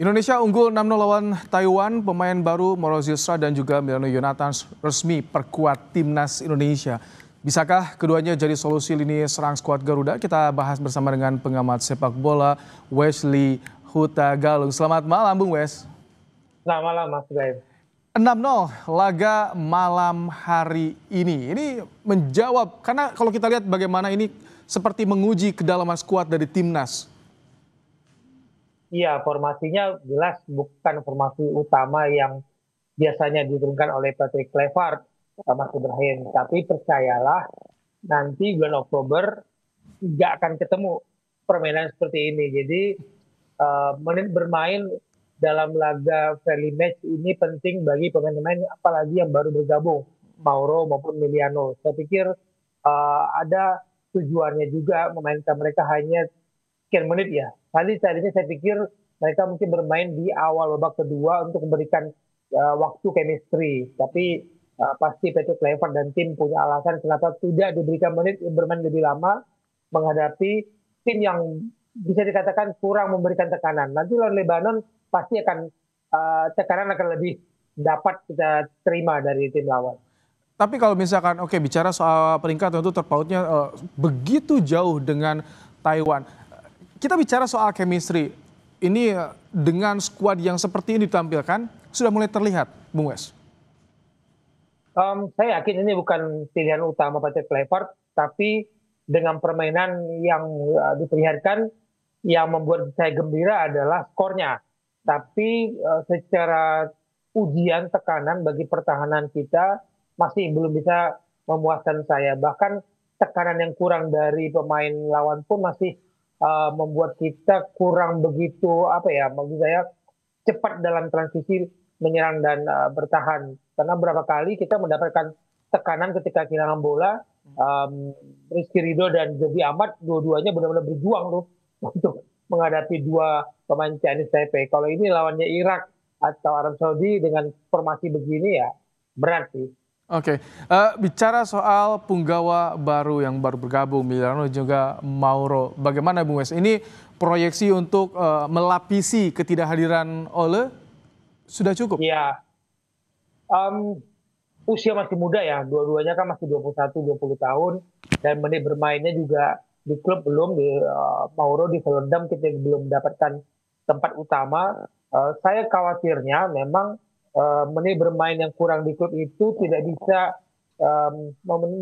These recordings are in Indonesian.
Indonesia unggul 6-0 lawan Taiwan. Pemain baru Mauro Zilstra dan juga Milano Yonatan resmi perkuat timnas Indonesia. Bisakah keduanya jadi solusi lini serang skuad Garuda? Kita bahas bersama dengan pengamat sepak bola Wesley Huta Galung. Selamat malam Bung Wes. Selamat malam Mas Ibrahim. 6-0 laga malam hari ini. Ini menjawab, karena kalau kita lihat bagaimana ini seperti menguji kedalaman skuad dari timnas. Iya, formasinya jelas bukan formasi utama yang biasanya diturunkan oleh Patrick Kluivert, Mas Ibrahim. Tapi percayalah, nanti bulan Oktober nggak akan ketemu permainan seperti ini. Jadi menit bermain dalam laga friendly match ini penting bagi pemain-pemain apalagi yang baru bergabung, Mauro maupun Miliano. Saya pikir ada tujuannya juga memainkan mereka hanya sekian menit ya. Tadinya saya pikir mereka mungkin bermain di awal babak kedua untuk memberikan waktu chemistry. Tapi pasti Patrick Kluivert dan tim punya alasan kenapa tidak diberikan menit bermain lebih lama menghadapi tim yang bisa dikatakan kurang memberikan tekanan. Nanti lawan Lebanon pasti akan tekanan akan lebih dapat kita terima dari tim lawan. Tapi kalau misalkan bicara soal peringkat tentu terpautnya begitu jauh dengan Taiwan. Kita bicara soal chemistry, ini dengan skuad yang seperti ini ditampilkan, sudah mulai terlihat, Bung Wes. Saya yakin ini bukan pilihan utama Patrick Kluivert, tapi dengan permainan yang diperlihatkan, yang membuat saya gembira adalah skornya. Tapi secara ujian tekanan bagi pertahanan kita masih belum bisa memuaskan saya. Bahkan tekanan yang kurang dari pemain lawan pun masih membuat kita kurang begitu bagi saya cepat dalam transisi menyerang dan bertahan. Karena beberapa kali kita mendapatkan tekanan ketika kehilangan bola. Rizky Ridho dan Joby Ahmad dua-duanya benar-benar berjuang tuh untuk menghadapi dua pemain Chinese Taipei. Kalau ini lawannya Irak atau Arab Saudi dengan formasi begini ya berat sih. Oke, bicara soal punggawa baru yang baru bergabung, Miliano juga Mauro. Bagaimana Bung Wes? Ini proyeksi untuk melapisi ketidakhadiran Ole sudah cukup? Iya, usia masih muda ya, dua-duanya kan masih 21-20 tahun. Dan menit bermainnya juga di klub belum, di Mauro di Volendam kita belum mendapatkan tempat utama. Saya khawatirnya memang menit bermain yang kurang di klub itu tidak bisa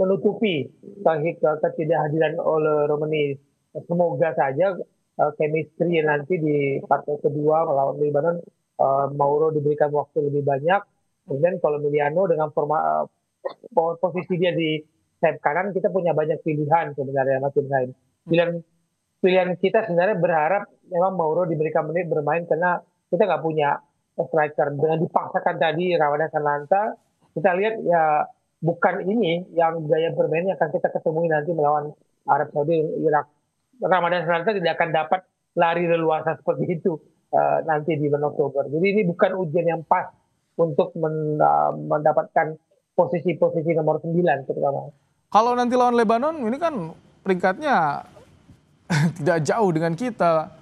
menutupi ketidakhadiran oleh Romani. Semoga saja chemistry nanti di partai kedua melawan Lebanon Mauro diberikan waktu lebih banyak. Kemudian kalau Miliano dengan posisi dia di sayap kanan, kita punya banyak pilihan sebenarnya Mas Ibrahim. Pilihan kita sebenarnya berharap memang Mauro diberikan menit bermain karena kita nggak punya striker. Dengan dipaksakan tadi Ramadhan Sananta, kita lihat ya bukan ini yang gaya bermain yang akan kita ketemui nanti melawan Arab Saudi, Irak. Ramadhan Sananta tidak akan dapat lari leluasa seperti itu nanti di bulan Oktober. Jadi ini bukan ujian yang pas untuk mendapatkan posisi-posisi nomor 9 terutama. Kalau nanti lawan Lebanon, ini kan peringkatnya tidak jauh dengan kita.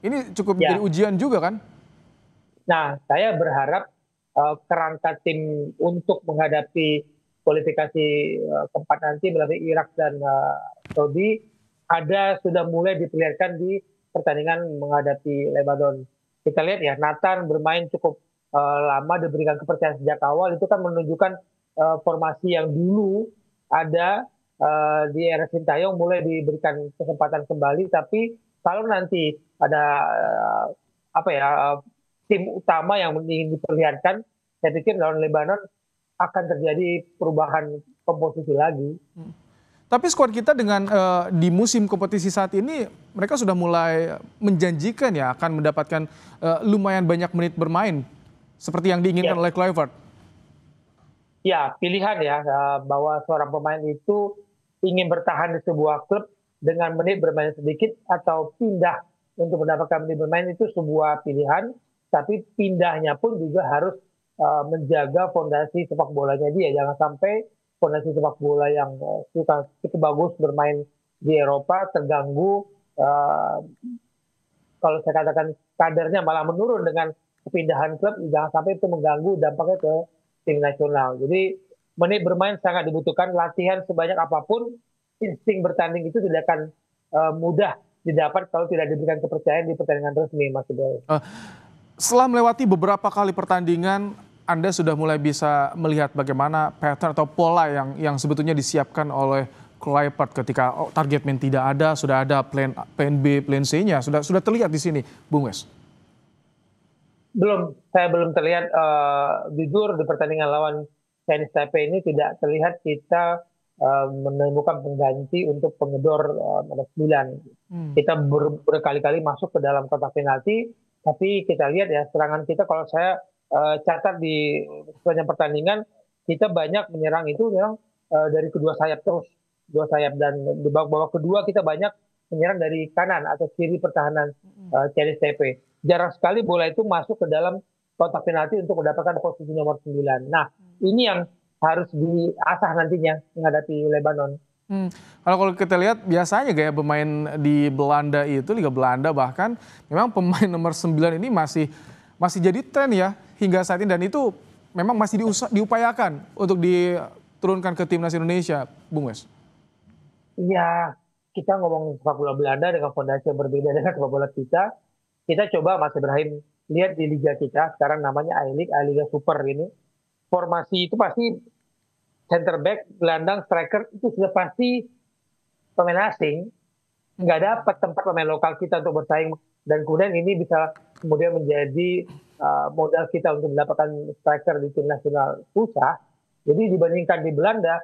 Ini cukup menjadi ujian juga kan? Nah, saya berharap kerangka tim untuk menghadapi kualifikasi keempat nanti melalui Irak dan Saudi sudah mulai diperlihatkan di pertandingan menghadapi Lebanon. Kita lihat ya, Nathan bermain cukup lama, diberikan kepercayaan sejak awal. Itu kan menunjukkan formasi yang dulu ada di era Sintayong mulai diberikan kesempatan kembali. Tapi kalau nanti ada tim utama yang ingin diperlihatkan, saya pikir lawan Lebanon akan terjadi perubahan komposisi lagi. Tapi skuad kita dengan di musim kompetisi saat ini, mereka sudah mulai menjanjikan ya akan mendapatkan lumayan banyak menit bermain, seperti yang diinginkan oleh Kluivert. Ya, pilihan ya, bahwa seorang pemain itu ingin bertahan di sebuah klub dengan menit bermain sedikit atau pindah untuk mendapatkan menit bermain itu sebuah pilihan. Tapi pindahnya pun juga harus menjaga fondasi sepak bolanya dia. Jangan sampai fondasi sepak bola yang cukup bagus bermain di Eropa terganggu. Kalau saya katakan kadernya malah menurun dengan kepindahan klub, jangan sampai itu mengganggu dampaknya ke tim nasional. Jadi menit bermain sangat dibutuhkan, latihan sebanyak apapun, insting bertanding itu tidak akan mudah didapat kalau tidak diberikan kepercayaan di pertandingan resmi, Mas Ibrahim. Setelah melewati beberapa kali pertandingan, Anda sudah mulai bisa melihat bagaimana pattern atau pola yang sebetulnya disiapkan oleh Kluivert ketika target man tidak ada, sudah ada plan B, plan C-nya, sudah terlihat di sini, Bung Wes. Saya belum terlihat, jujur di pertandingan lawan Chinese Taipei ini tidak terlihat kita menemukan pengganti untuk pengedor nomor 9. Kita berkali-kali masuk ke dalam kotak penalti, tapi kita lihat ya serangan kita, kalau saya catat di sepanjang pertandingan, kita banyak menyerang itu memang dari kedua sayap terus, dan di babak kedua kita banyak menyerang dari kanan atau kiri pertahanan Chinese Taipei. Jarang sekali bola itu masuk ke dalam kotak penalti untuk mendapatkan posisi nomor 9. Nah, ini yang harus diasah nantinya menghadapi Lebanon. Kalau kita lihat biasanya gaya pemain di Belanda itu, Liga Belanda bahkan, memang pemain nomor 9 ini masih jadi tren ya hingga saat ini, dan itu memang masih diupayakan untuk diturunkan ke timnas Indonesia, Bung Wes. Ya, kita ngomong sepak bola Belanda dengan fondasi yang berbeda dengan sepak bola kita. Kita coba, Mas Ibrahim, lihat di liga kita sekarang namanya I-League, I-Liga Super ini. Formasi itu pasti center back, gelandang, striker itu sudah pasti pemain asing. Nggak dapat tempat pemain lokal kita untuk bersaing, dan kemudian ini bisa kemudian menjadi modal kita untuk mendapatkan striker di tim nasional susah. Jadi dibandingkan di Belanda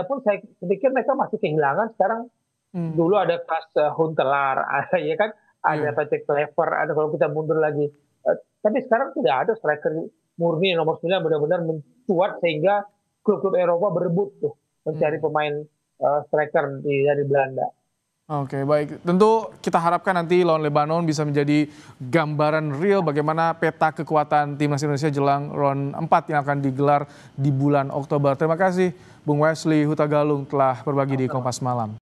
pun saya pikir mereka masih kehilangan sekarang. Dulu ada kelas Huntelaar, ya kan, ada Patrick Kluivert, ada kalau kita mundur lagi. Tapi sekarang tidak ada striker murni nomor 9 benar-benar mencuat sehingga klub-klub Eropa berebut tuh mencari pemain striker dari Belanda. Oke, baik. Tentu kita harapkan nanti lawan Lebanon bisa menjadi gambaran real bagaimana peta kekuatan timnas Indonesia jelang round 4 yang akan digelar di bulan Oktober. Terima kasih Bung Wesley Huta Galung telah berbagi di Kompas Malam.